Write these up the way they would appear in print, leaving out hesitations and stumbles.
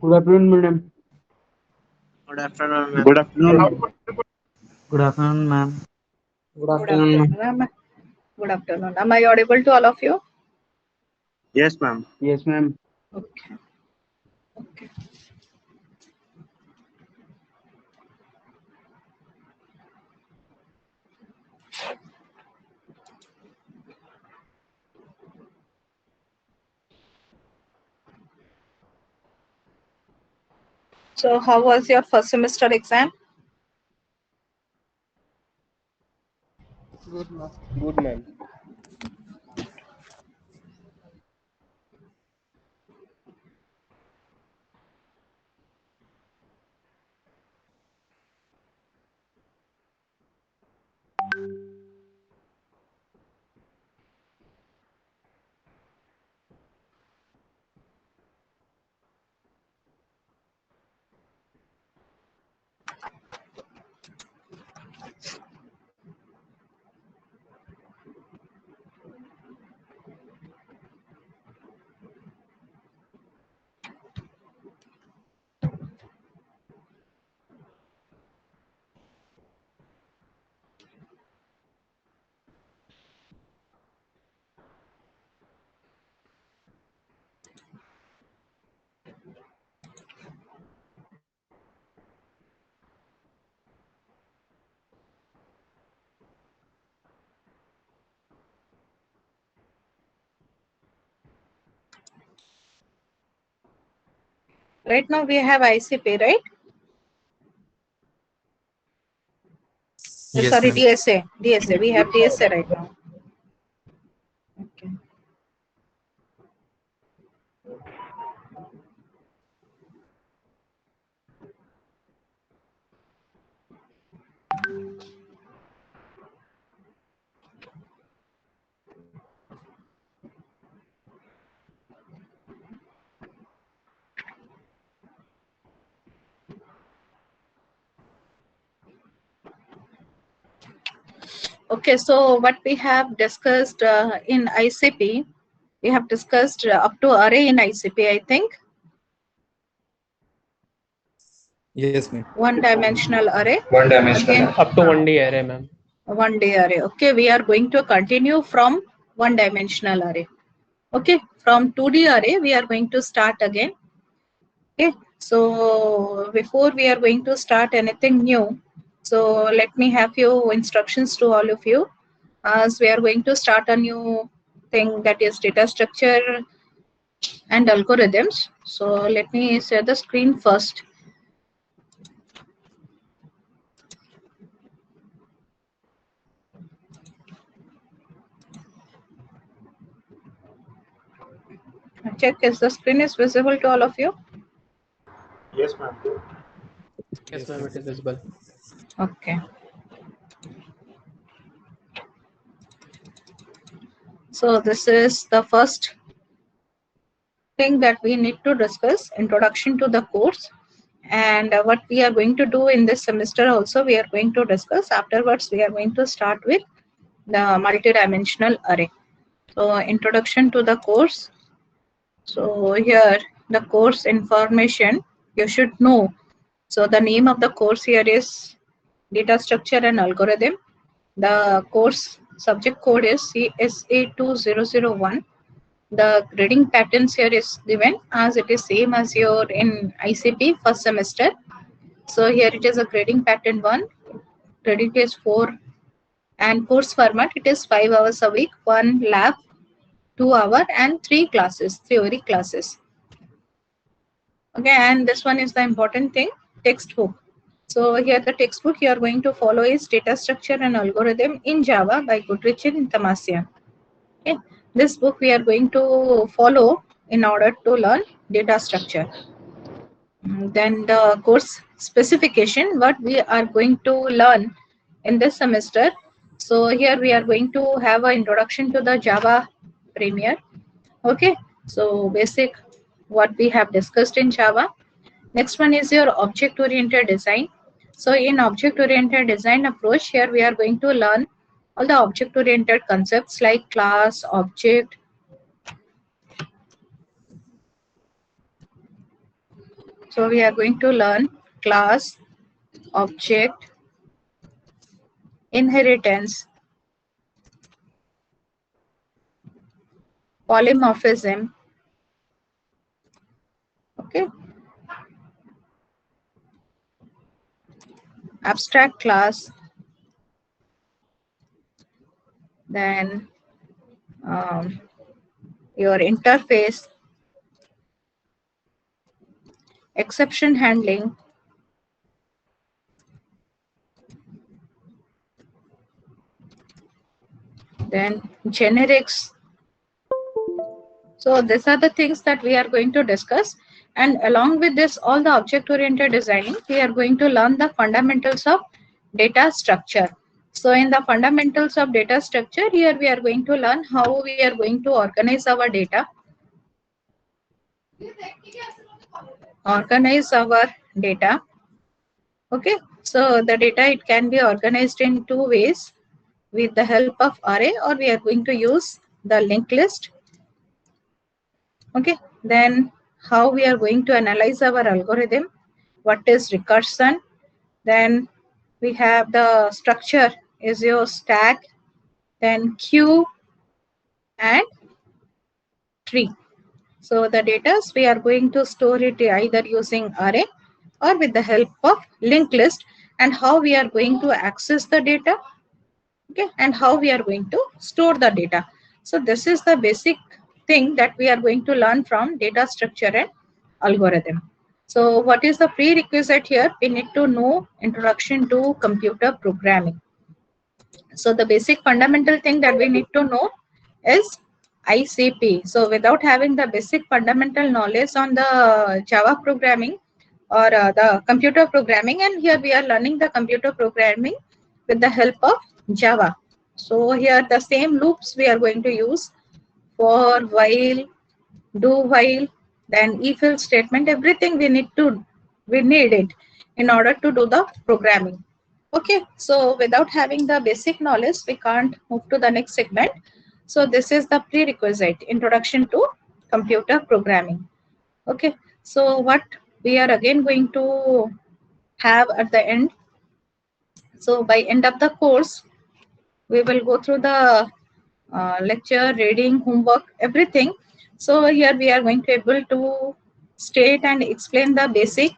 Good afternoon, madam. Good afternoon, ma'am. Good afternoon. Good afternoon, ma'am. Good afternoon, ma'am. Good afternoon. Am I audible to all of you? Yes, ma'am. Yes, ma'am. Okay. Okay. So, how was your first semester exam? Good, ma'am. Good, ma'am. Right now we have ICP, right? Yes, Sorry, ma'am. DSA. DSA. We have DSA right now. Okay. Okay, so what we have discussed in ICP, we have discussed up to array in ICP, I think. Yes, ma'am. One dimensional array. One dimensional. Again, Up to 1D array, ma'am. one day array. Okay, we are going to continue from one dimensional array. Okay, from 2D array, we are going to start again. Okay, so before we are going to start anything new, so let me have few instructions to all of you. As we are going to start a new thing, that is data structure and algorithms. So let me share the screen first. Check if the screen is visible to all of you. Yes, ma'am. Yes, ma'am, it is visible. Okay. So this is the first thing that we need to discuss, introduction to the course. And what we are going to do in this semester also, we are going to discuss. Afterwards, we are going to start with the multidimensional array. So introduction to the course. So here the course information you should know. So the name of the course here is data structure and algorithm. The course subject code is CSA2001. The grading patterns here is given as it is same as your in ICP first semester. So here it is a grading pattern 1, credit is 4, and course format it is 5 hours a week, 1 lab, 2 hour, and 3 classes, theory classes. Okay, and this one is the important thing, textbook. So here the textbook you are going to follow is Data Structure and Algorithm in Java by Goodrich and Tamasian. Okay, this book we are going to follow in order to learn data structure. Then the course specification, what we are going to learn in this semester. So here we are going to have an introduction to the Java Premier. Okay, so basic what we have discussed in Java. Next one is your object-oriented design. So in object-oriented design approach, here we are going to learn all the object-oriented concepts like class, object, So we are going to learn class, object, inheritance, polymorphism, okay, abstract class, then your interface, exception handling, then generics. So these are the things that we are going to discuss. And along with this, all the object-oriented designing, we are going to learn the fundamentals of data structure. So in the fundamentals of data structure, here we are going to learn how we are going to organize our data. Okay, so the data, it can be organized in two ways, with the help of array, or we are going to use the linked list. Okay, then how we are going to analyze our algorithm, what is recursion, then we have the structure is your stack, then queue and tree. So the data, we are going to store it either using array or with the help of linked list, and how we are going to access the data, okay, and how we are going to store the data. So this is the basic thing that we are going to learn from data structure and algorithm. So what is the prerequisite here? We need to know introduction to computer programming. So the basic fundamental thing that we need to know is ICP. So without having the basic fundamental knowledge on the Java programming or the computer programming, and here we are learning the computer programming with the help of Java. So here the same loops we are going to use: for, while, do while, then if-else statement, everything we need it in order to do the programming. Okay, so without having the basic knowledge, we can't move to the next segment. So this is the prerequisite, introduction to computer programming. Okay, so what we are again going to have at the end. So by end of the course, we will go through the lecture, reading, homework, everything. So here we are going to able to state and explain the basic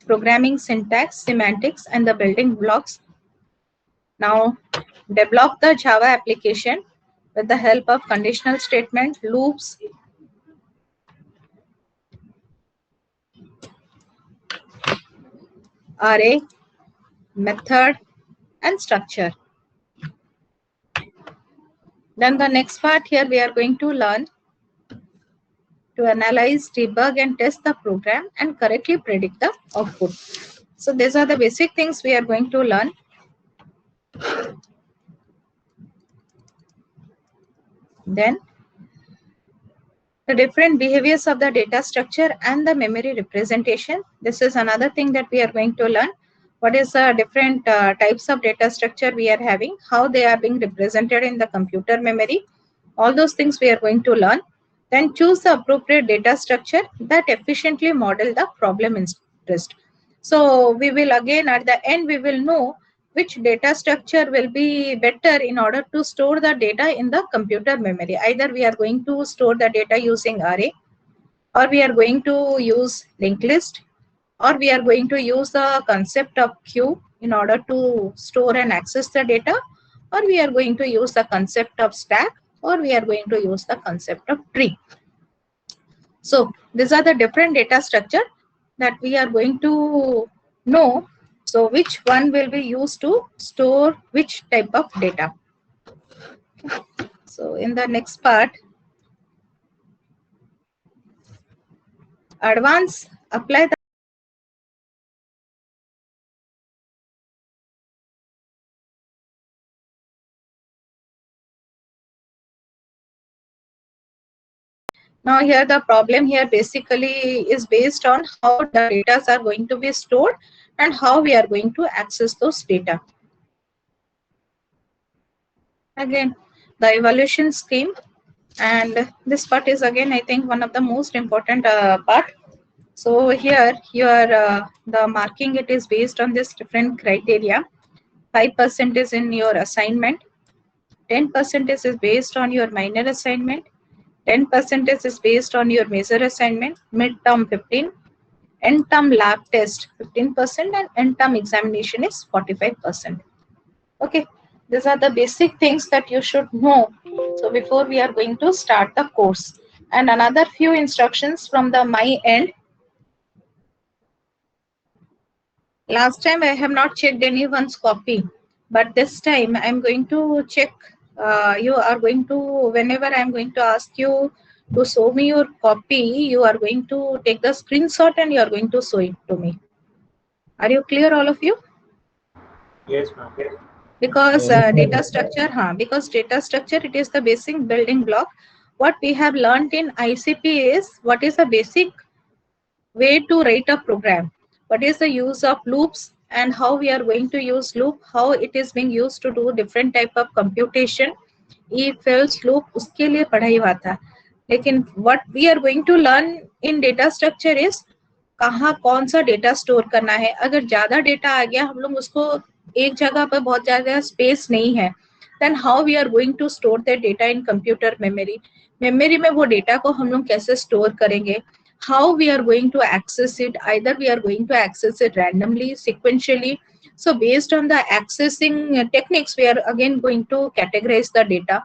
programming syntax, semantics, and the building blocks. Now develop the Java application with the help of conditional statement, loops, array, method, and structure. Then the next part, here we are going to learn to analyze, debug, and test the program and correctly predict the output. So these are the basic things we are going to learn. Then the different behaviors of the data structure and the memory representation. This is another thing that we are going to learn. What is the different types of data structure we are having, how they are being represented in the computer memory. All those things we are going to learn. Then choose the appropriate data structure that efficiently model the problem interest. So we will again at the end, we will know which data structure will be better in order to store the data in the computer memory. Either we are going to store the data using array, or we are going to use linked list, or we are going to use the concept of queue in order to store and access the data, or we are going to use the concept of stack, or we are going to use the concept of tree. So these are the different data structure that we are going to know. So which one will be used to store which type of data. So in the next part, advance, apply the now here the problem here basically is based on how the data are going to be stored and how we are going to access those data. Again, the evaluation scheme, and this part is again I think one of the most important part. So here the marking, it is based on this different criteria. 5% is in your assignment, 10% is based on your minor assignment, 10% is based on your major assignment, midterm 15, end term lab test 15%, and end term examination is 45%. Okay, these are the basic things that you should know. So before we are going to start the course, and another few instructions from the my end. Last time I have not checked anyone's copy, but this time I'm going to check. You are going to, whenever I'm going to ask you to show me your copy, you are going to take the screenshot and you are going to show it to me. Are you clear, all of you? Yes, ma'am. Because Yes, data structure, because data structure, it is the basic building block. What we have learned in ICP is what is the basic way to write a program, what is the use of loops, and how we are going to use loop, how it is being used to do different type of computation, if else loop, उसके लिए पढ़ाई हुआ था. लेकिन what we are going to learn in data structure is कहाँ कौन सा data store करना है. अगर ज्यादा डेटा आ गया, हम लोग उसको एक जगह पर बहुत ज्यादा स्पेस नहीं है, then how we are going to store that data in computer memory. Memory में वो डेटा को हम लोग कैसे स्टोर करेंगे, how we are going to access it, either we are going to access it randomly, sequentially. So based on the accessing techniques, we are again going to categorize the data.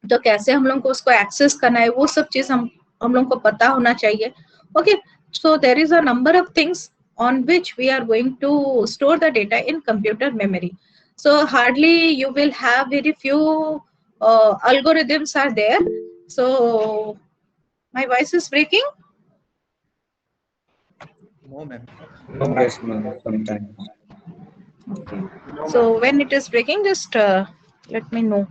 तो कैसे हम लोग को उसको access करना है, वो सब चीज हम लोग को पता होना चाहिए. Okay, so there is a number of things on which we are going to store the data in computer memory. So hardly you will have very few algorithms are there. So my voice is breaking. no, ma'am. Yes, ma'am, sometimes. Okay. So when it is breaking, just let me know.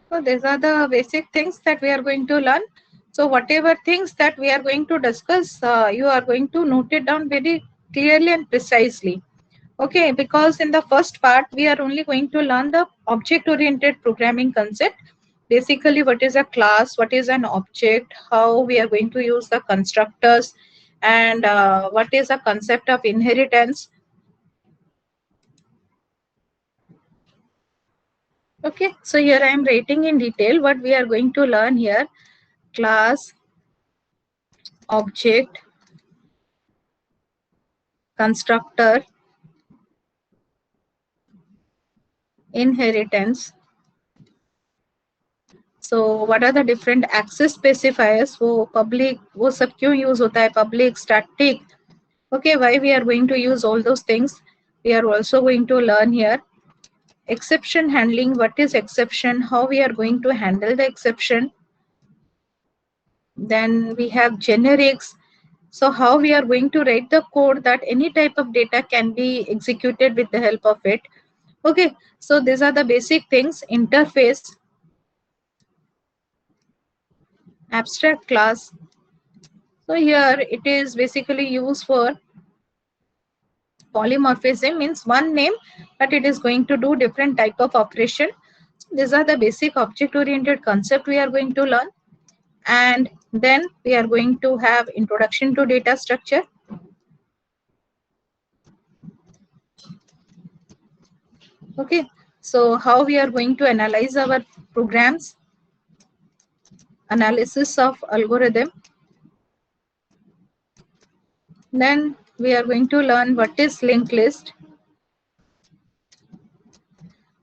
So these are the basic things that we are going to learn. So whatever things that we are going to discuss, you are going to note it down very clearly and precisely. Okay, because in the first part, we are only going to learn the object-oriented programming concept. Basically, what is a class, what is an object, how we are going to use the constructors, and what is the concept of inheritance. Okay, so here I am writing in detail what we are going to learn here. Class, object, constructor, inheritance. So what are the different access specifiers? वो public, वो सब क्यों use होता है? Public, static. Okay, why we are going to use all those things? We are also going to learn here. Exception handling, what is exception? How we are going to handle the exception? Then we have generics. So how we are going to write the code that any type of data can be executed with the help of it. Okay, so these are the basic things. Interface, abstract class. So here it is basically used for polymorphism, means one name, but it is going to do different type of operation. So these are the basic object-oriented concept we are going to learn. And then we are going to have introduction to data structure. Okay, so how we are going to analyze our programs, analysis of algorithm. Then we are going to learn what is linked list,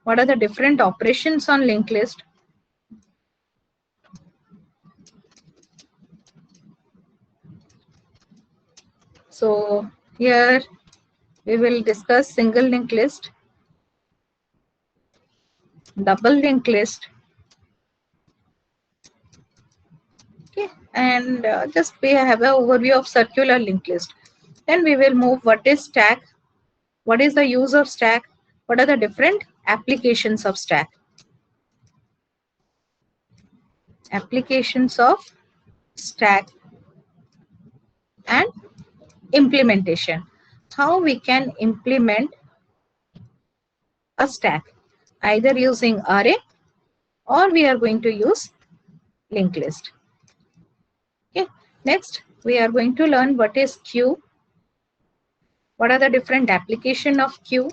what are the different operations on linked list. So here we will discuss single linked list, double linked list. Okay, and just we have an overview of circular linked list. Then we will move what is stack, what is the use of stack, what are the different applications of stack. Applications of stack and implementation. how we can implement a stack, either using array or we are going to use linked list. Okay. Next, we are going to learn what is queue, what are the different application of queue,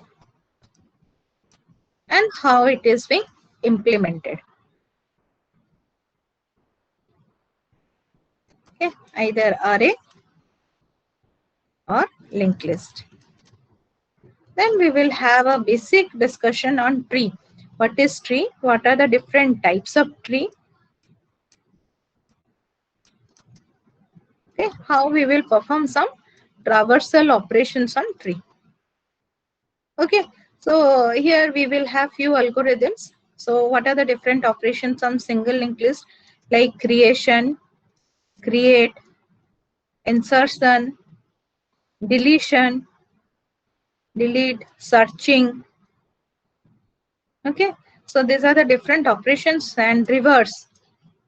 and how it is being implemented. Okay. Either array or linked list. Then we will have a basic discussion on tree. What is tree? What are the different types of tree? Okay, how we will perform some traversal operations on tree. Okay, so here we will have few algorithms. So what are the different operations on single linked list, like creation, create, insertion, deletion, delete, searching. Okay, so these are the different operations, and reverse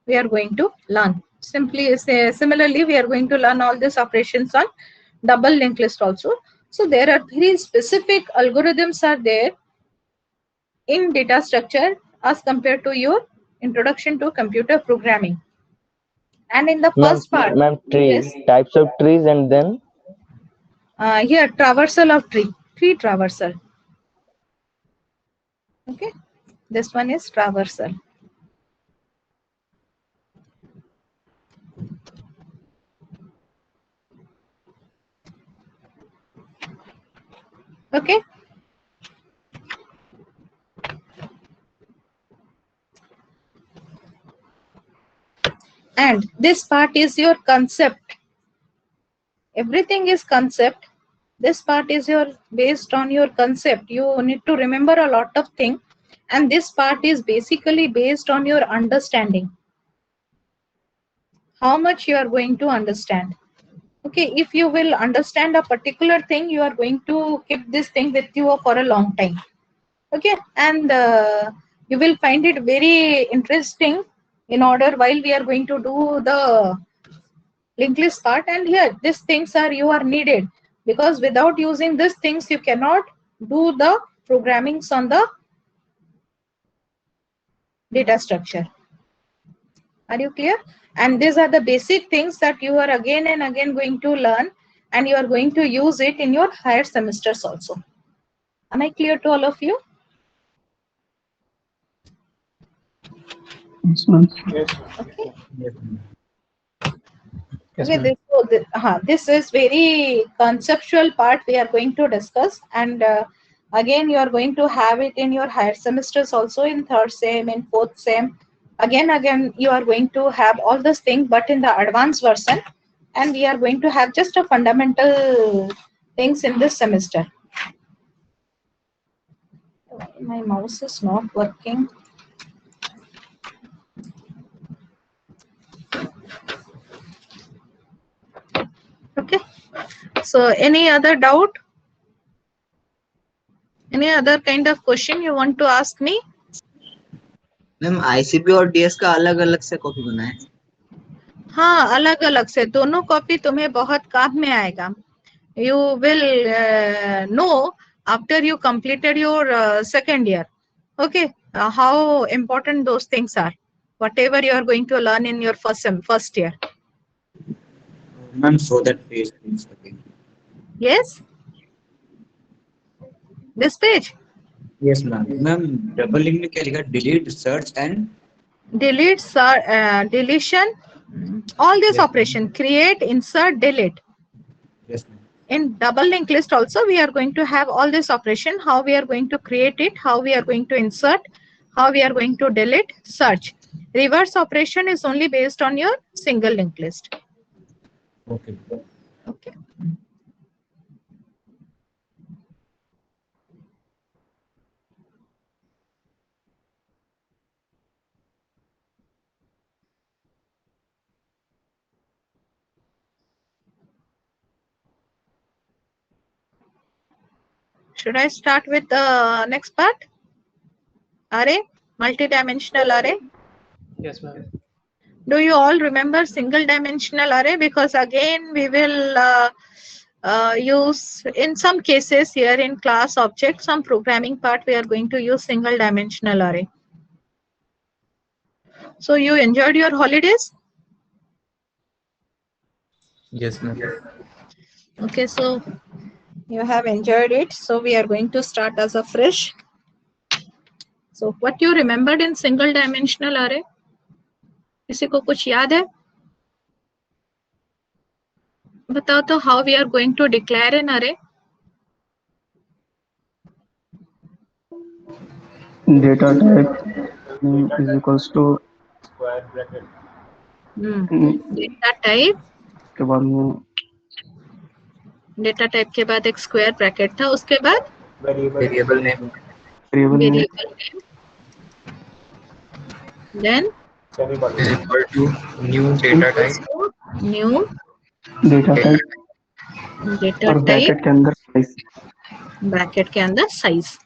we are going to learn. Similarly, we are going to learn all these operations on double linked list also. So there are very specific algorithms are there in data structure as compared to your introduction to computer programming. And in the first part, Ma'am, trees, yes, types of trees, and then here traversal of tree traversal. Okay, this one is traversal. Okay. And this part is your concept. Everything is concept. This part is your based on your concept. You need to remember a lot of things, and this part is basically based on your understanding. How much you are going to understand. Okay, if you will understand a particular thing, you are going to keep this thing with you for a long time. Okay, and you will find it very interesting in order while we are going to do the linked list part. And here these things are you are needed, because without using these things you cannot do the programmings on the data structure. Are you clear? And these are the basic things that you are again and again going to learn, and you are going to use it in your higher semesters also. Am I clear to all of you? Yes, ma'am. Yes. Okay. Yes, Okay, ma'am. this is very conceptual part we are going to discuss, and again you are going to have it in your higher semesters also, in third sem, in fourth sem. Again you are going to have all those things, but in the advanced version, and we are going to have just a fundamental things in this semester. My mouse is not working. Okay, so any other doubt, any other kind of question you want to ask me? Ma'am ICP और DS का अलग अलग से copy बनाए. हाँ, अलग अलग से दोनों कॉपी तुम्हें बहुत काम में आएगा. You will know after you completed your second year. Okay, how important those things are. Whatever you are going to learn in your first year. Ma'am, show that page please again. Yes. This page. Yes, ma'am. Ma'am, double link में क्या लिखा? Delete, search and Delete, deletion, all this Yes. operation, create, insert, delete. yes, ma'am. In double linked list also we are going to have all this operation, how we are going to create it, how we are going to insert, how we are going to delete, search. Reverse operation is only based on your single linked list. Okay. Okay. Should I start with the next part? Array, multi-dimensional array. Yes, ma'am. Do you all remember single dimensional array? Because again we will use in some cases here in class object, some programming part, we are going to use single dimensional array. So you enjoyed your holidays? Yes, ma'am. Okay, so you have enjoyed it. So we are going to start as a fresh. So what you remembered in single dimensional array? किसी को कुछ याद है? बताओ तो how we are going to declare an array? Data type is equals to Square bracket. Data type. के बाद में डेटा टाइप के बाद एक स्क्वायर ब्रैकेट था, उसके बाद Variable. name. variable name variable name, then Semicolon. Is equal to new data type. New data type data और टाइप ब्रैकेट के अंदर size. ब्रैकेट के अंदर size.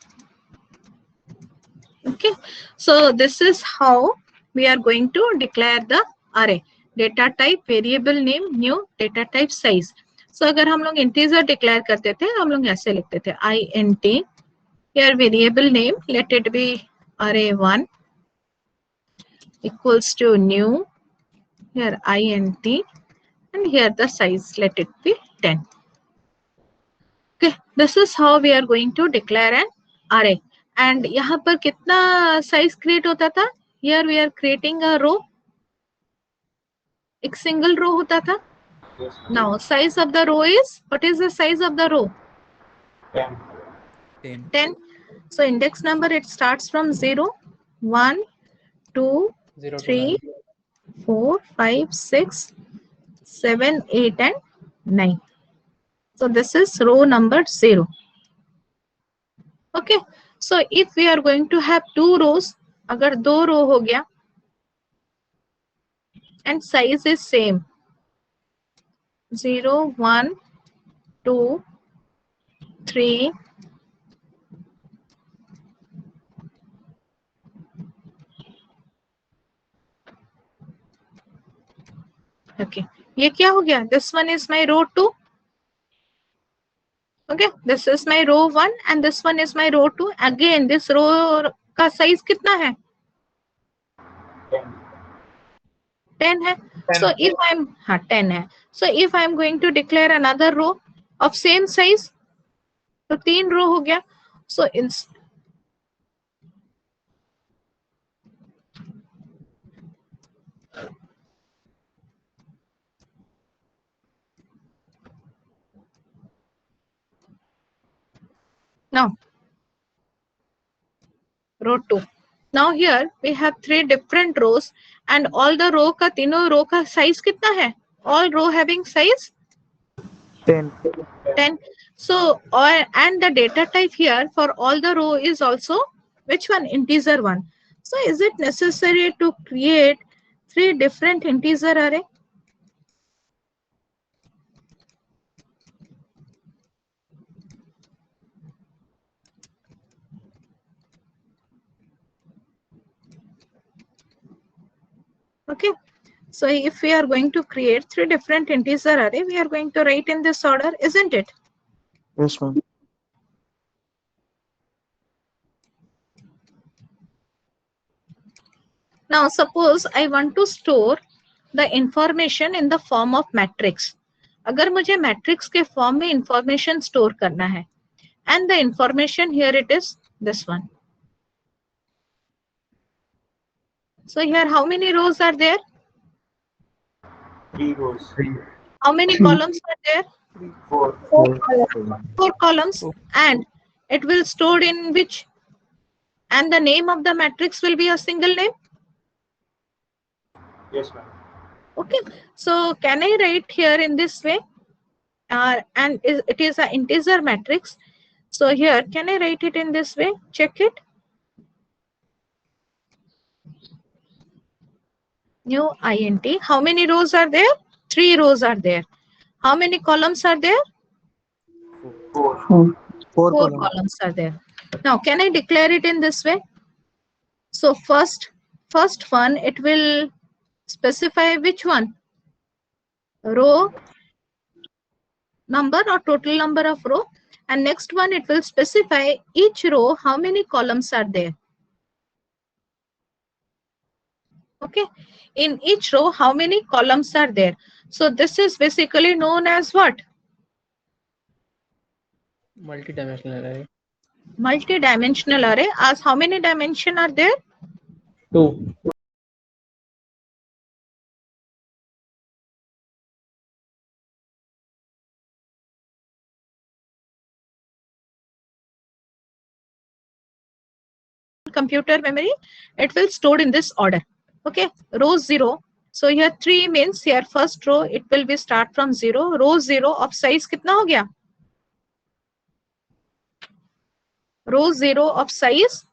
Okay, so this is how we are going to declare the array. Data type, variable name, new data type, size. So अगर हम लोग integer declare करते थे, हम लोग ऐसे लिखते थे int. Here variable name, let it be array1 equals to new. Here int and here the size, let it be 10. Okay, this is how we are going to declare an array. And यहाँ पर कितना size create होता था? Here we are creating a row. एक single row होता था. Yes. Now size of the row is, what is the size of the row? 10. 10. So index number, it starts from 0, 1, 2, 0 to 3, 9. 4, 5, 6, 7, 8 and 9. So this is row number 0. Okay. So if we are going to have two rows, अगर दो row हो गया and size is same, 0, 1, 2, 3, okay, ये क्या हो गया? This one is my row 2. Okay, this is my row 1 and this one is my row 2. Again, this row का size कितना है? 10. 10 है. So if I'm 10 है. So if I'm going to declare another row of same size, तो 3 row हो गया. So in now row 2. Now here we have 3 different rows and all the row का तीनों row का size कितना है? All row having size 10. 10. So and the data type here for all the row is also which one? Integer one. So is it necessary to create 3 different integer array? Okay. So if we are going to create 3 different integer array, we are going to write in this order, isn't it? Yes, ma'am. Now suppose I want to store the information in the form of matrix. अगर मुझे matrix के form में information store करना है, and the information here it is this one. So here how many rows are there? 3 rows. How many columns are there? 4. 4 columns, and it will store in which? And the name of the matrix will be a single name. Yes, ma'am. Okay, so can I write here in this way? And it is an integer matrix. So here, can I write it in this way? Check it. New int. How many rows are there? 3 rows are there. How many columns are there? 4. 4 columns are there. Now, can I declare it in this way? So first one, it will specify which one? Row number or total number of row, and next one it will specify each row how many columns are there. Okay, in each row how many columns are there. So this is basically known as what? Multi-dimensional array. Multi-dimensional array. As how many dimensions are there? 2. Computer memory, it will stored in this order. Okay, row 0. So here 3 means here first row it will be start from 0. Row 0 of size कितना हो गया? Row 0 of size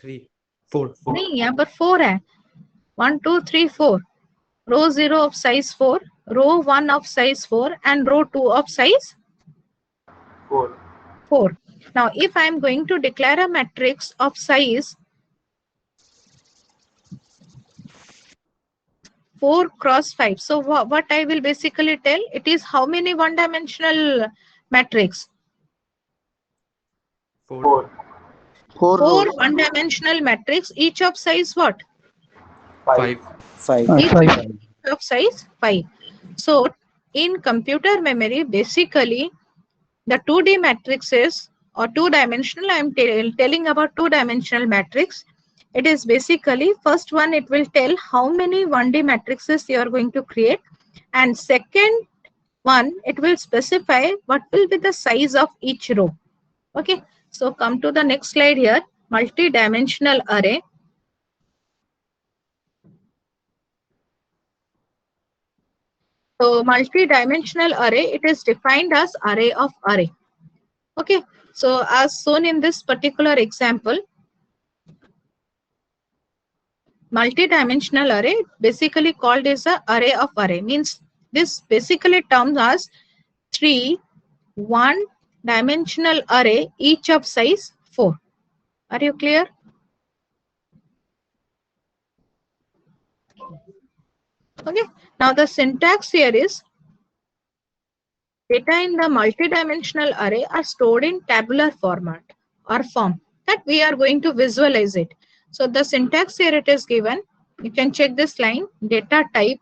3, 4. नहीं, यहाँ पर 4 है. 1 2 3 4. Row 0 of size 4, row 1 of size 4, and row 2 of size 4. 4. Now, if I am going to declare a matrix of size 4 cross 5, so what I will basically tell, it is how many one-dimensional matrix? 4. 4 one-dimensional matrix, each of size what? 5. Each 5. of size 5. So, in computer memory, basically, the 2D matrices or two-dimensional, I am telling about two-dimensional matrix. It is basically, first one, it will tell how many 1D matrices you are going to create. And second one, it will specify what will be the size of each row. Okay, so come to the next slide here, multi-dimensional array. So multi-dimensional array, it is defined as array of array. Okay, so as shown in this particular example, multi-dimensional array basically called as a array of array, means this basically terms as 3 one-dimensional array, each of size 4. Are you clear? Okay, now the syntax here is data in the multi-dimensional array are stored in tabular format or form that we are going to visualize it. So the syntax here it is given. You can check this line, data type,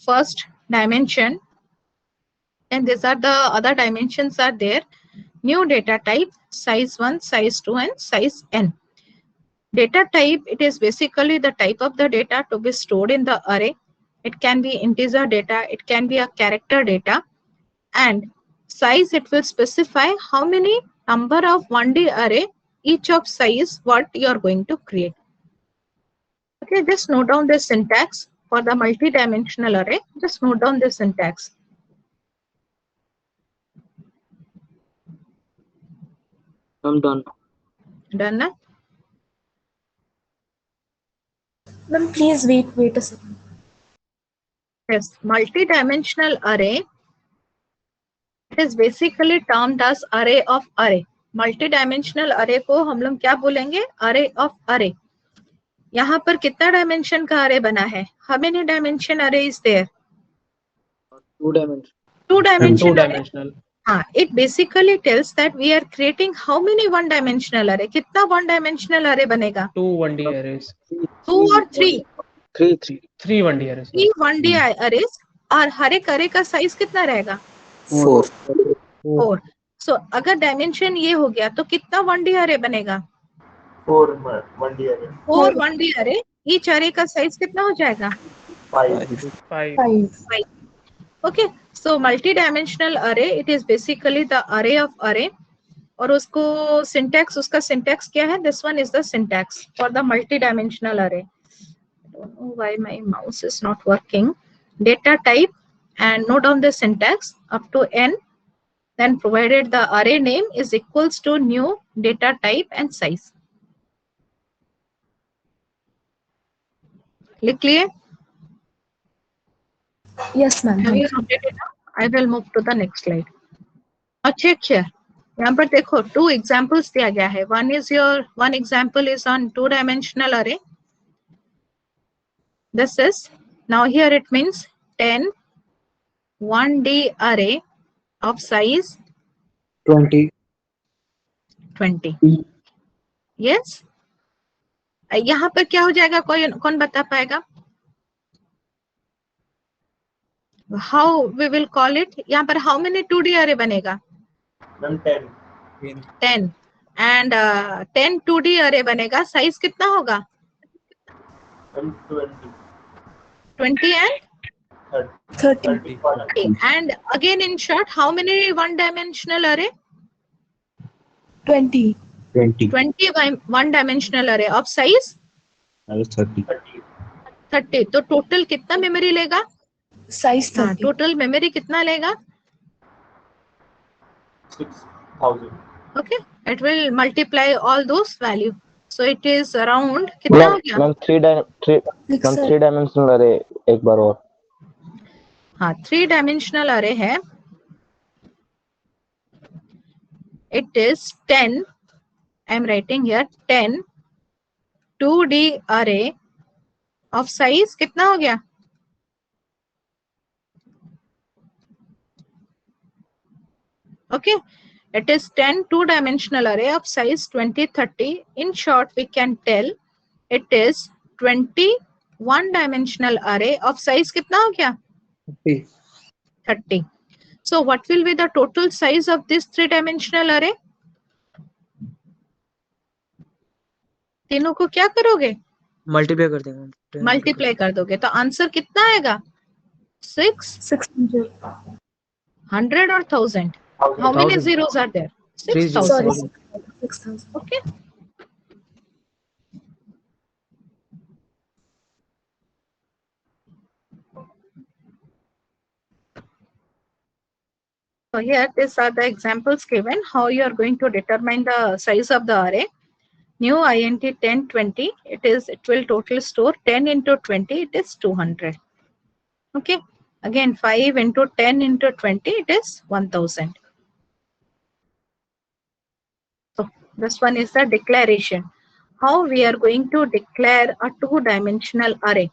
first dimension, and these are the other dimensions are there. New data type, size 1, size 2, and size n. Data type, it is basically the type of the data to be stored in the array. It can be integer data, it can be a character data, and size, it will specify how many number of 1D array, each of size what you are going to create. Okay, just note down the syntax for the multi-dimensional array. Just note down the syntax. I'm done. Done na? Ma'am, please wait a second. Yes, multi-dimensional array, it is basically termed as array of array. Multi-dimensional array को हम लोग क्या बोलेंगे? Array of array. यहाँ पर कितना dimension का array बना है? How many dimension array is there? 2 dimension. 2 dimension array. Two-dimensional. It basically tells that we are creating how many one dimensional array. कितना one dimensional array बनेगा? 2 1D arrays. 2 or 3? 3. 3 1D arrays. 3 1D arrays. और हर एक array का size कितना रहेगा? 4. 4. So अगर dimension ये हो गया तो कितना 1D array बनेगा? 4 1D array. 4 1D array. Each array का size कितना हो जाएगा? 5. 5. Okay. So multi-dimensional array, it is basically the array of array. और उसको syntax, उसका syntax क्या है? This one is the syntax for the multi-dimensional array. I don't know why my mouse is not working. Data type, and note down the syntax up to n. Then provided the array name is equals to new data type and size. Clear? Yes, ma'am. Have you noted it down? I will move to the next slide. Now check here. यहाँ पर देखो 2 examples दिया गया है. One example is on 2-dimensional array. This is, now here it means 10 1D array of size 20. 20. Yes. यहाँ पर क्या हो जाएगा, कोई कौन बता पाएगा? How we will call it? यहाँ पर how many 2D array बनेगा? मैम 10. 10 and 10 2D array बनेगा. साइज कितना होगा? Ma'am 20. 20 and 30. 30. And again in short, how many one dimensional array? 20. 20. 20 one dimensional array of size 30. 30. तो टोटल कितना memory लेगा? Size 30. Total memory कितना लेगा? 6,000. Okay, it will multiply all those value. So it is around कितना हो गया? Ma'am Like, sir, 3 dimensional अरे एक बार और. हाँ 3 dimensional array है. It is 10. I am writing here 10 2D array of size कितना हो गया? Okay, it is 10 2-dimensional array of size 20 30. In short, we can tell it is 20 one-dimensional array of size कितना हो गया? 30. So what will be the total size of this 3-dimensional array? तीनों को क्या करोगे? मल्टीप्लाई कर देंगे. मल्टीप्लाई कर दोगे तो आंसर कितना आएगा? 6 600. 100 or 1000? How many 1000. zeros are there? 3 zeros. 6000. Sorry, 6,000. Okay. So here these are the examples given how you are going to determine the size of the array. New int 10 20, it will total store 10 into 20, it is 200. Okay, again 5 into 10 into 20, it is 1000. So this one is the declaration. How we are going to declare a 2-dimensional array.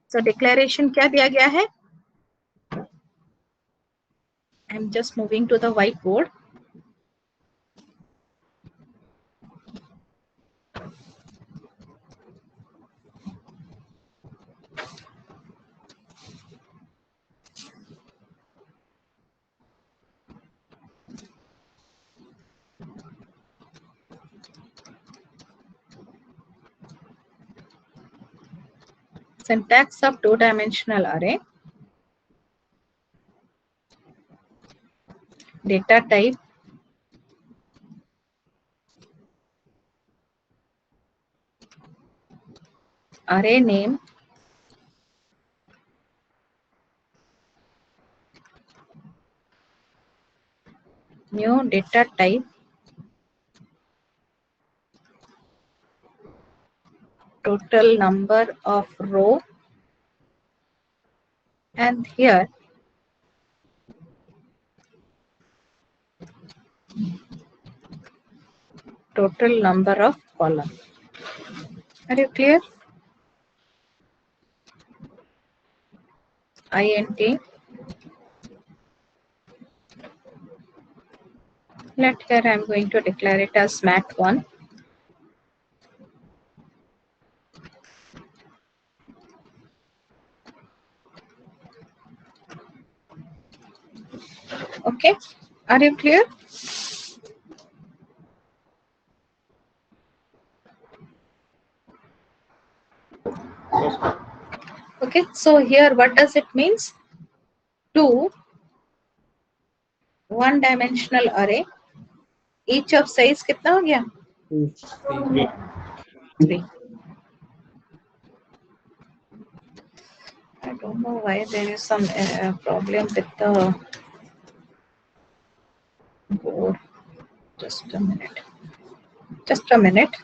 So declaration क्या दिया गया है? I'm just moving to the whiteboard. Syntax of 2-dimensional array. Data type. Array name. New data type. Total number of row. And here total number of column. Are you clear? int. Let here I am going to declare it as mat1. Okay, are you clear? Okay, so here what does it means? 2 1-dimensional array. Each of size कितना हो गया? 3. I don't know why there is some problem with the board. Just a minute. Just a minute.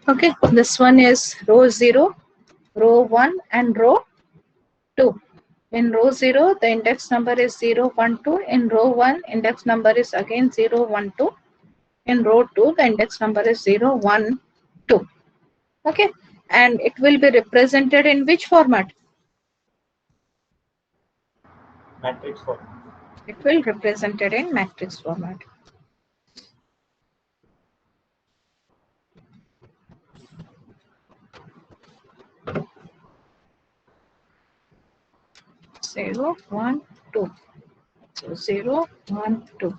Okay, this one is row 0, row 1 and row 2. In row 0, the index number is 0, 1, 2. In row 1, index number is again 0, 1, 2. In row 2, the index number is 0, 1, 2. Okay, and it will be represented in which format? Matrix form. It will represented in matrix format. Zero, 1, 2. So 0, 1, 2.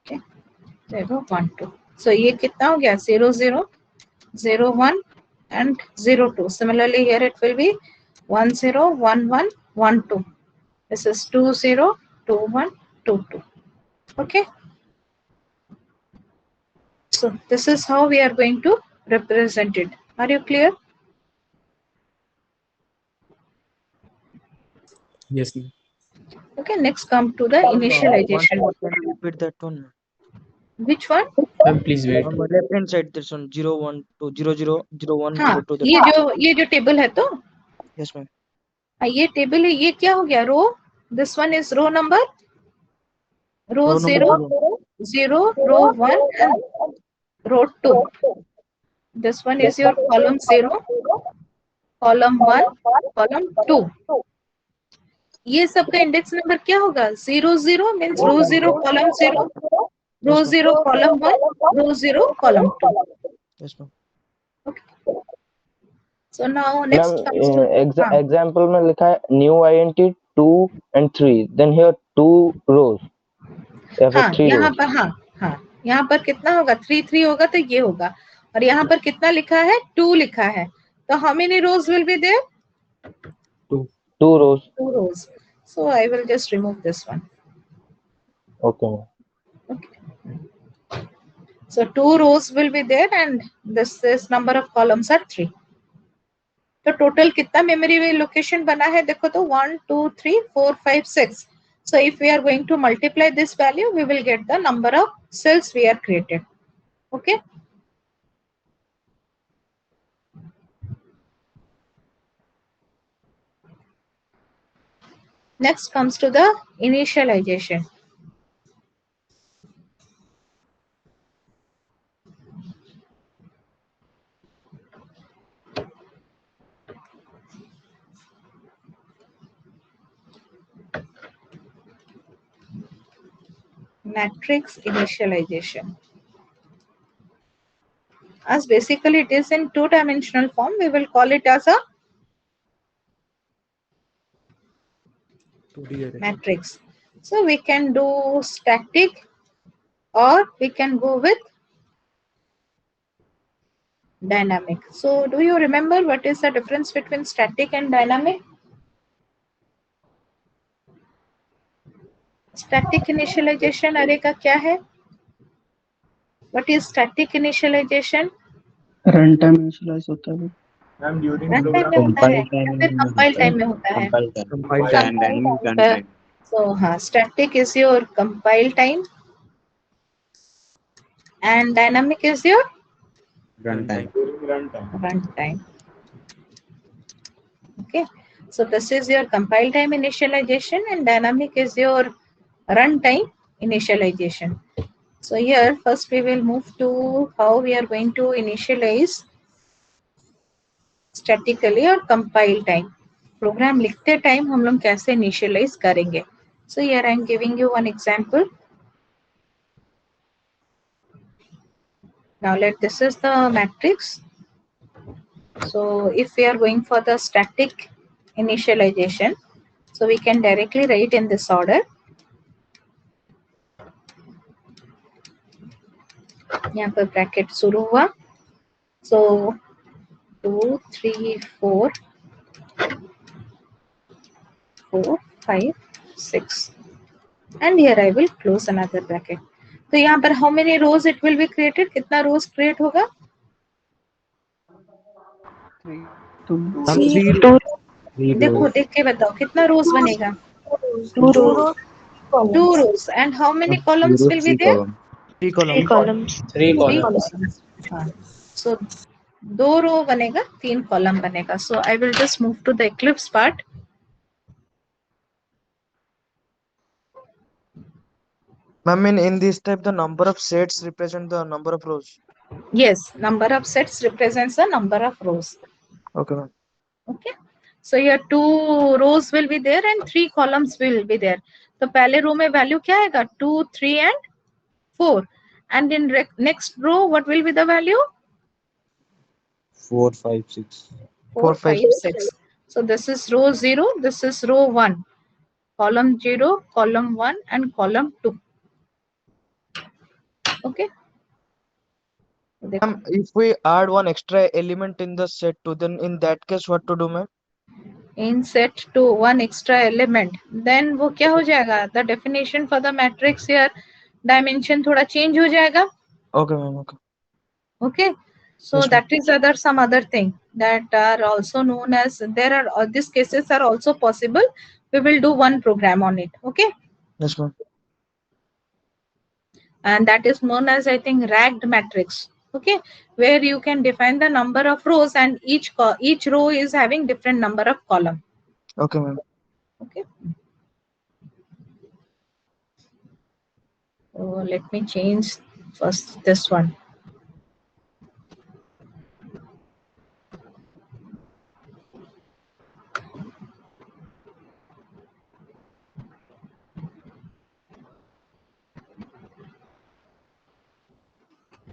Okay, 0, 1, 2. So ये कितना हो गया? 0, 0, 0, 1 and 0, 2. Similarly, here it will be 1, 0, 1, 1, 1, 2. This is 2, 0, 2, 1, 2, 2. Okay. So this is how we are going to represent it. Are you clear? Yes, ma'am. Okay, next come to the initialization. Can you repeat that one, ma'am? Which one? Ma'am, please wait. On the left hand side, this one 0, 1, 2, 0, 0, 0, 1, हाँ, 0, 2. ये जो table है तो Yes, ma'am. ये table है, ये क्या हो गया? रो. This one is row number. Row Row number 0, 0, row 1 and row 2. This one is your column 0, column 1, column 2. ये सबका इंडेक्स नंबर क्या होगा? 0, 0 means row 0, column 0, row 0, column 1, row 0, column 2. Yes, ma'am. Okay. So now next comes to example में लिखा है new INT 2 and 3, then here 2 rows या फिर 3 यहाँ rows. पर हाँ यहाँ पर कितना होगा? 3, 3 होगा तो ये होगा. और यहाँ पर कितना लिखा है? 2 लिखा है. तो how many rows will be there? 2 rows. 2 rows. So I will just remove this one. Okay. Okay. So 2 rows will be there and this number of columns are 3. तो टोटल कितना मेमोरी लोकेशन बना है? देखो तो 1, 2, 3, 4, 5, 6. So if we are going to multiply this value, we will get the number of cells we are created. Okay. Next comes to the initialization. Matrix initialization. As basically it is in 2-dimensional form, we will call it as a 2D array. matrix. So we can do static or we can go with dynamic. So do you remember what is the difference between static and dynamic? Static initialization array का क्या है? What is static initialization? Runtime initialize होता है. Ma'am, during Runtime में होता है या फिर compile time में होता है? Compile time. Runtime. So हाँ, static is your compile time and dynamic is your Runtime. during runtime. runtime. Okay, so this is your compile time initialization and dynamic is your runtime initialization. So here first we will move to how we are going to initialize statically or compile time. Program लिखते time हम लोग कैसे initialize करेंगे? So here I am giving you one example. Now this is the matrix. So if we are going for the static initialization, so we can directly write in this order. यहाँ पर bracket शुरू हुआ. So 2, 3, 4, 4, 5, 6 and here I will close another bracket. तो यहाँ पर how many rows it will be created? कितना rows create होगा? 2. देखो देख के बताओ कितना rows बनेगा? 2 rows. 2 rows and how many columns will be there? 3 columns. 3 columns. 3 3 columns. columns. So 2 रो बनेगा, 3 कॉलम बनेगा. So I will just move to the eclipse part. Ma'am, in this type, the number of sets represent the number of rows. Yes, number of sets represents the number of rows. Okay, ma'am. Okay. So here 2 rows will be there and 3 columns will be there. तो पहले रो में value क्या आएगा? 2, 3 and 4. And in next row, what will be the value? 4, 5, 6. 4, 5, 6. So this is row 0, this is row 1. Column 0, column 1 and column 2. Okay. Ma'am, if we add one extra element in the set 2, then in that case, what to do, ma'am? In set 2, one extra element, then वो क्या हो जाएगा? The definition for the matrix here, dimension थोड़ा change हो जाएगा. Okay, ma'am. Okay. Okay. So Yes, ma'am. that is some other thing that are also known as, there are these cases are also possible. We will do one program on it. Okay. Yes, ma'am. And that is known as, I think, ragged matrix. Okay, where you can define the number of rows and each row is having different number of column. Okay, ma'am. Okay. So let me change first this one.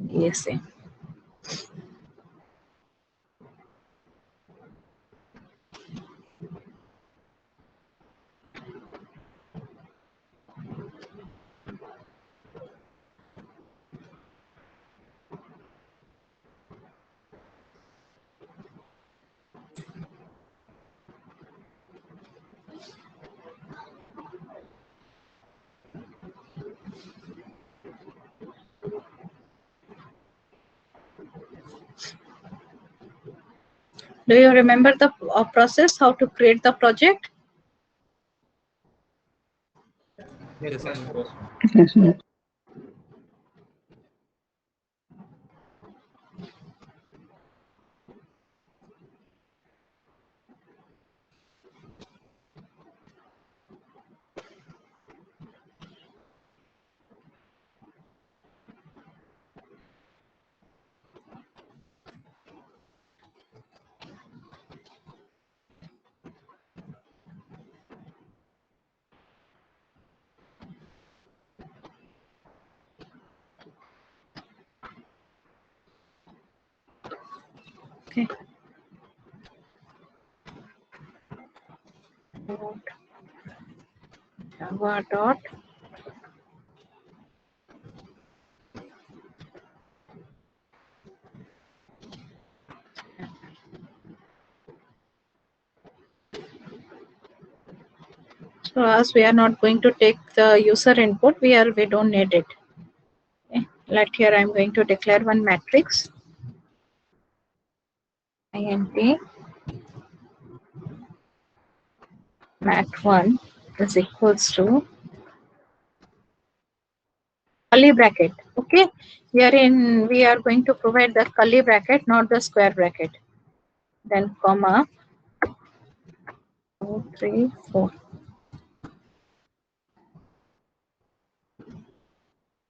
Yes. Do you remember the process, how to create the project? Yes, yes. Yes, ma'am. Okay. Java dot So as we are not going to take the user input, we don't need it. Okay. Let here I'm going to declare one matrix. Int mat1 is equals to curly bracket. Okay. Herein we are going to provide the curly bracket, not the square bracket. Then comma 2, 3, 4.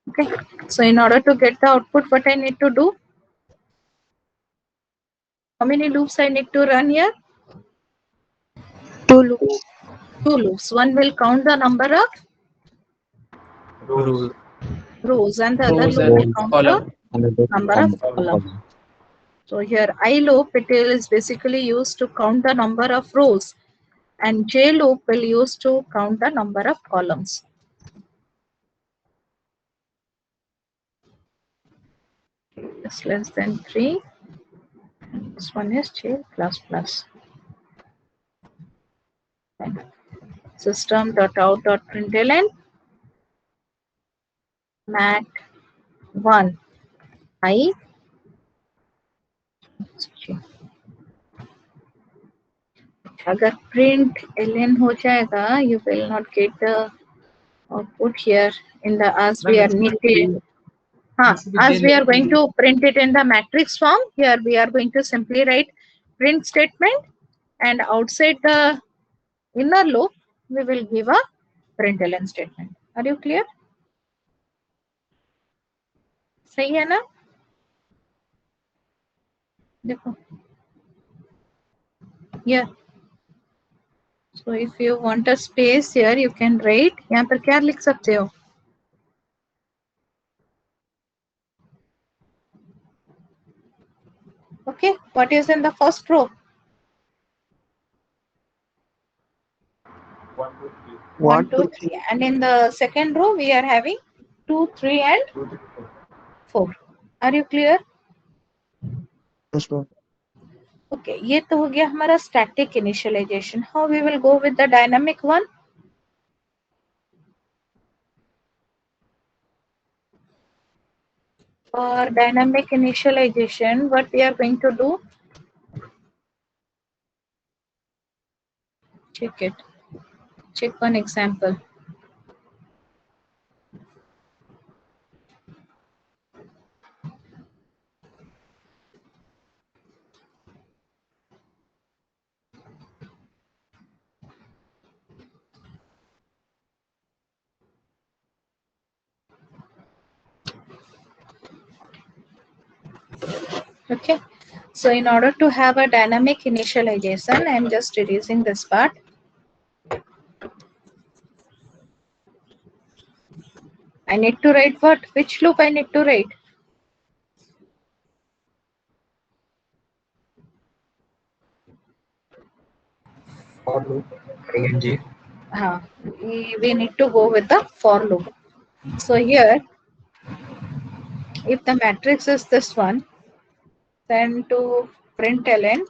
Okay. So in order to get the output, what I need to do? How many loops I need to run here? 2 loops. 2 loops. One will count the number of Rows. rows and the other Rows loop and will count column. the number of columns. So here I loop, it is basically used to count the number of rows, and j loop will use to count the number of columns. Is less than 3. This one is j plus plus. System.out.println mat1 I अगर print ln हो जाएगा, you will not get the output here in the as we are needed. As we are going to print it in the matrix form, here we are going to simply write print statement, and outside the inner loop, we will give a println statement. Are you clear? सही है ना? देखो. Yeah. So if you want a space here, you can write. यहाँ पर क्या लिख सकते हो? Okay. What is in the first row? 1, 2, 3. And in the second row, we are having 2, 3, and 4. Are you clear? Yes, ma'am. Okay. ये तो हो गया हमारा static initialization. How we will go with the dynamic one? For dynamic initialization, what we are going to do? Check it. Check one example. Okay. So in order to have a dynamic initialization, I am just erasing this part. I need to write what? Which loop I need to write? For loop, ing. We need to go with the for loop. So here, if the matrix is this one, then to println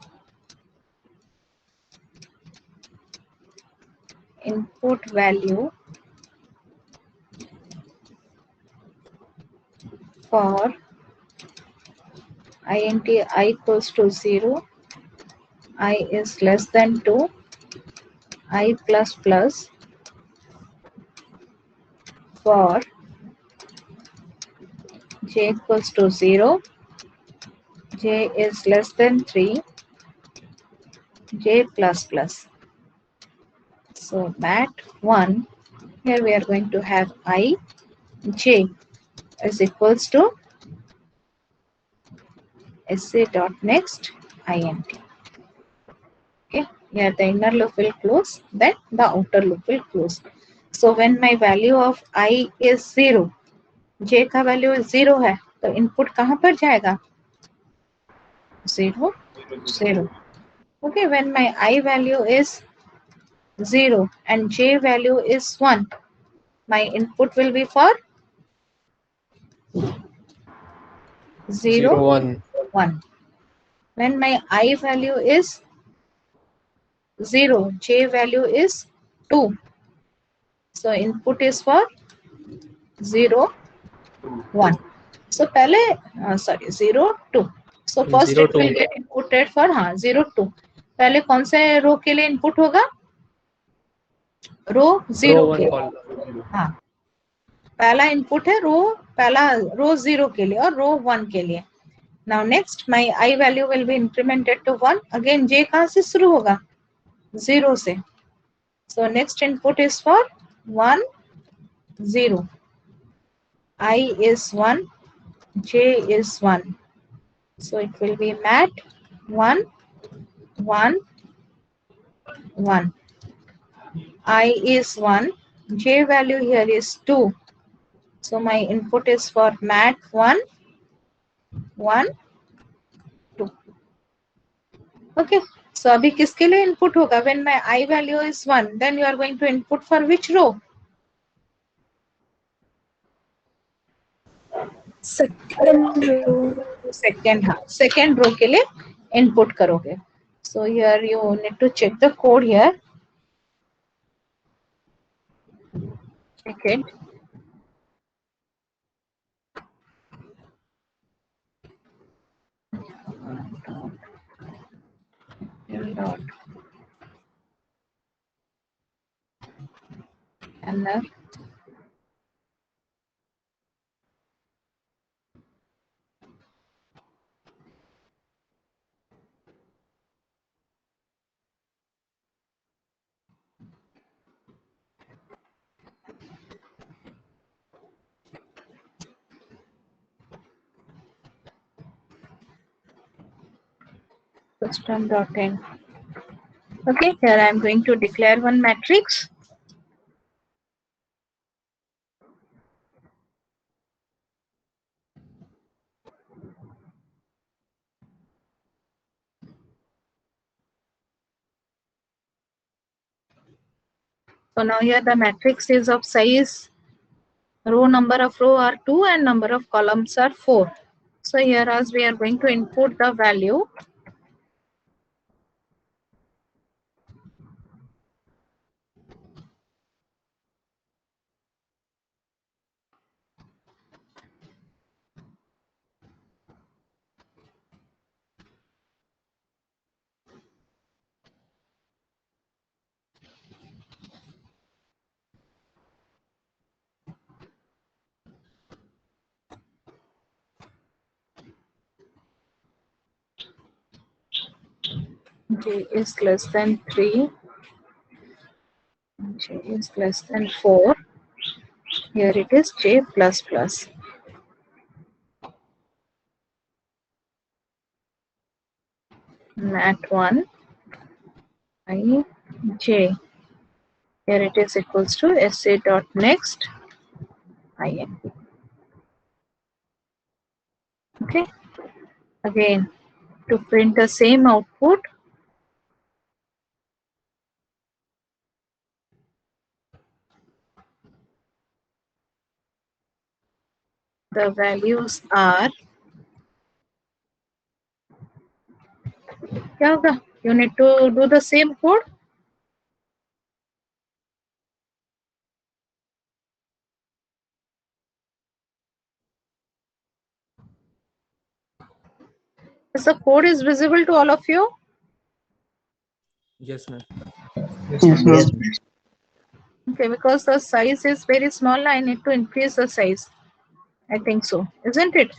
input value for int I equals to 0, I is less than 2, I plus plus, for j equals to 0, j is less than 3, j plus plus. So mat 1, here we are going to have I, j is equals to sa dot next int. Okay, here the inner loop will close, then the outer loop will close. So when my value of I is 0, j का value 0 है, तो input कहाँ पर जाएगा? 0, 0. Okay, when my I value is 0 and j value is 1, my input will be for 0, 1. When my I value is 0, j value is 2. So input is for 0, 1. So पहले sorry 0, 2. So first 0, it will 2. get inputted for 0, 2. पहले कौन से रो के लिए input होगा? रो 0 के लिए. हाँ. पहला input है पहला रो 0 के लिए और रो 1 के लिए. Now next my I value will be incremented to 1. Again j कहाँ से शुरू होगा? 0 से. So next input is for 1, 0. I is 1, j is 1. So it will be mat 1, 1, 1. I is 1, j value here is 2. So my input is for mat 1, 1, 2. Okay. So अभी किसके लिए input होगा? When my I value is 1, then you are going to input for which row? Second row. Second row के लिए input करोगे. So here you need to check the code here. Check it. Dot. And System.in. Okay, here I am going to declare one matrix. So now here the matrix is of size, row number of row are 2 and number of columns are 4. So here as we are going to input the value, j is less than 3, j is less than 4. Here it is j plus plus. Mat 1 I j. Here it is equals to sa dot next in. Okay. Again, to print the same output, the values are, क्या होगा? You need to do the same code. Is the code is visible to all of you? Yes, ma'am. Yes, ma'am. Okay, because the size is very small, I need to increase the size. I think so, isn't it?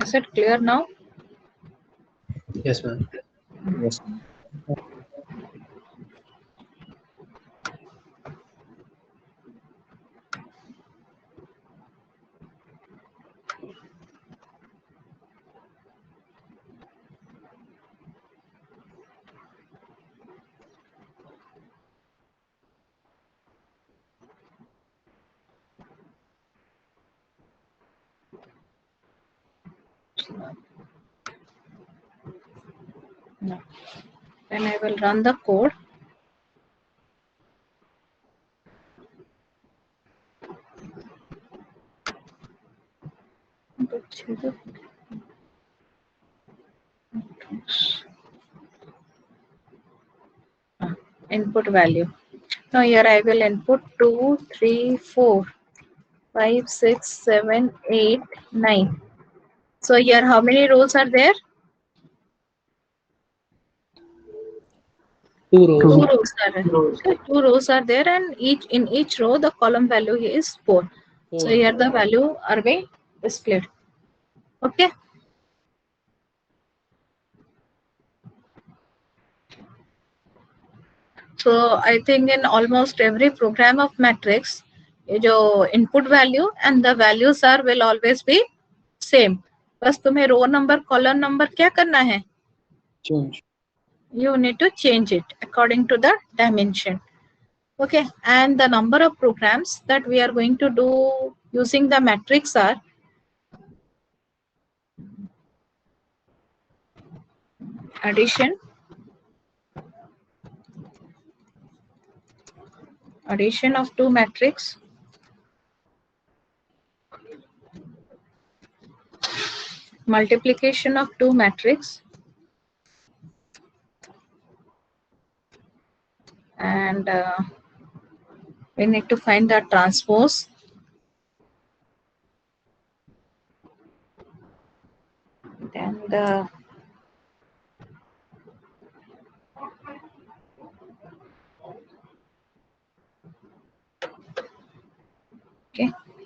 Is it clear now? Yes, ma'am. Yes. No. Then I will run the code. Input value. Now here I will input 2, 3, 4, 5, 6, 7, 8, 9. So here how many rows are there? 2 rows. 2 rows are there. Okay, 2 rows are there, and in each row the column value is 4. So here the value are being displayed. Okay. So I think in almost every program of matrix, your input value and the values are will always be same. बस तुम्हें row number, column number क्या करना है? Change. You need to change it according to the dimension. Okay, and the number of programs that we are going to do using the matrix are addition, addition of two matrix, multiplication of two matrix, and we need to find the transpose. Then the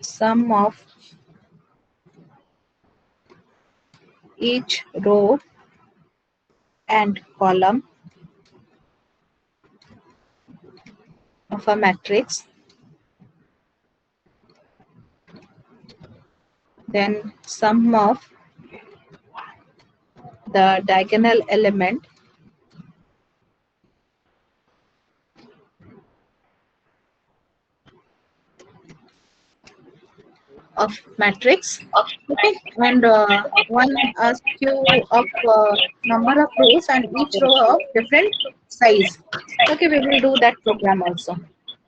sum of each row and column of a matrix, then sum of the diagonal element of matrix. Okay, and one asks you of number of rows and each row of different size. Okay, we will do that program also.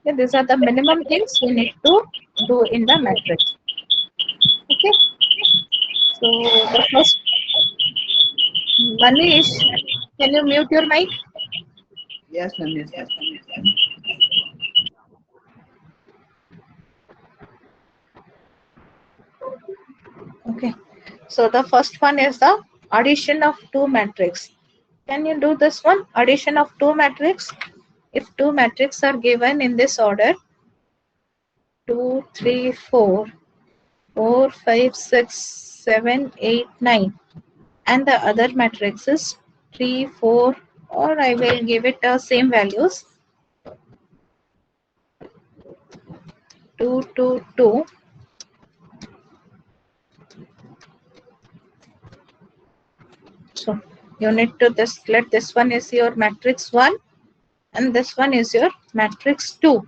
Okay, these are the minimum things we need to do in the matrix. Okay, so the first, Manish, can you mute your mic? Yes, ma'am. Yes, yes. Okay, so the first one is the addition of two matrix. Can you do this one? Addition of two matrix. If two matrices are given in this order, 2, 3, 4, 4, 5, 6, 7, 8, 9, and the other matrix is 3, 4, or I will give it same values, 2, 2, 2. So you need to just let this one is your matrix 1 and this one is your matrix 2.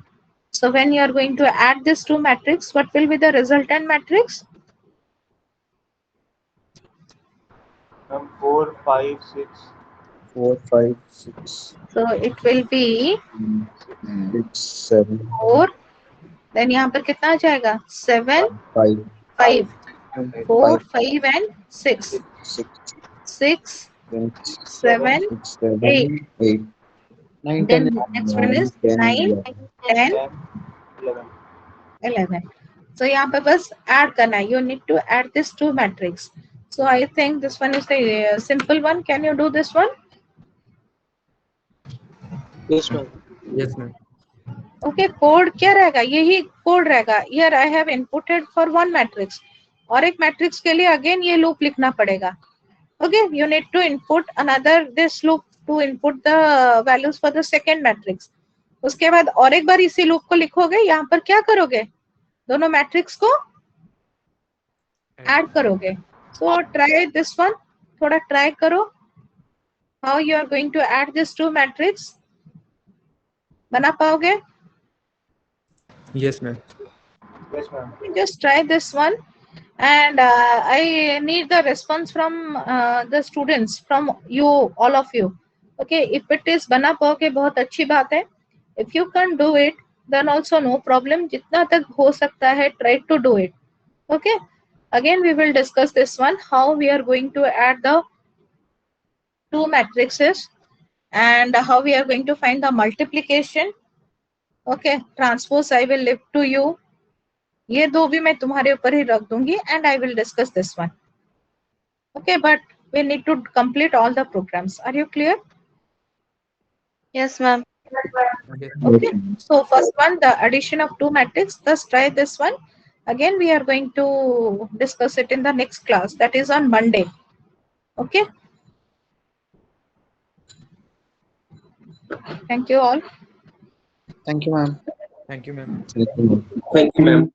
So when you are going to add these two matrices, what will be the resultant matrix? 4, 5, 6. 4, 5, 6, So it will be 6, 7, 4. Then यहाँ पर कितना आ जाएगा? 7, 5, 5, 4, 5, 5 and 6. 6, 6, 7, 6, 7, 8. 8, 9, 10, Then next one is 10, 9, 11. 10, 11. 11. So यहाँ पे बस add करना है. You need to add this two matrix. So I think this one is the simple one. Can you do this one? Yes, ma'am. Yes, ma'am. Okay, code क्या रहेगा? यही code रहेगा. Here I have inputted for one matrix. और एक matrix के लिए again ये loop लिखना पड़ेगा. Okay, you need to input another this loop to input the values for the second matrix. उसके बाद और एक बार इसी loop को लिखोगे. यहाँ पर क्या करोगे? दोनों matrix को add करोगे. So try this one. थोड़ा try करो. How you are going to add these two matrix? बना पाओगे? Yes, ma'am. Yes, ma'am. Just try this one, and I need the response from the students, from you, all of you. Okay, if it is बना पाओगे बहुत अच्छी बात है. If you can't do it, then also no problem. जितना तक हो सकता है, try to do it. Okay. Again, we will discuss this one, how we are going to add the two matrices and how we are going to find the multiplication. Okay, transpose I will leave to you. ये दो भी मैं तुम्हारे ऊपर ही रख दूंगी and I will discuss this one. Okay, but we need to complete all the programs. Are you clear? Yes, ma'am. Okay, so first one, the addition of two matrices. Let's try this one. Again, we are going to discuss it in the next class, that is on Monday. Okay. Thank you all. Thank you, ma'am. Thank you, ma'am. Thank you, ma'am. Thank you, ma'am.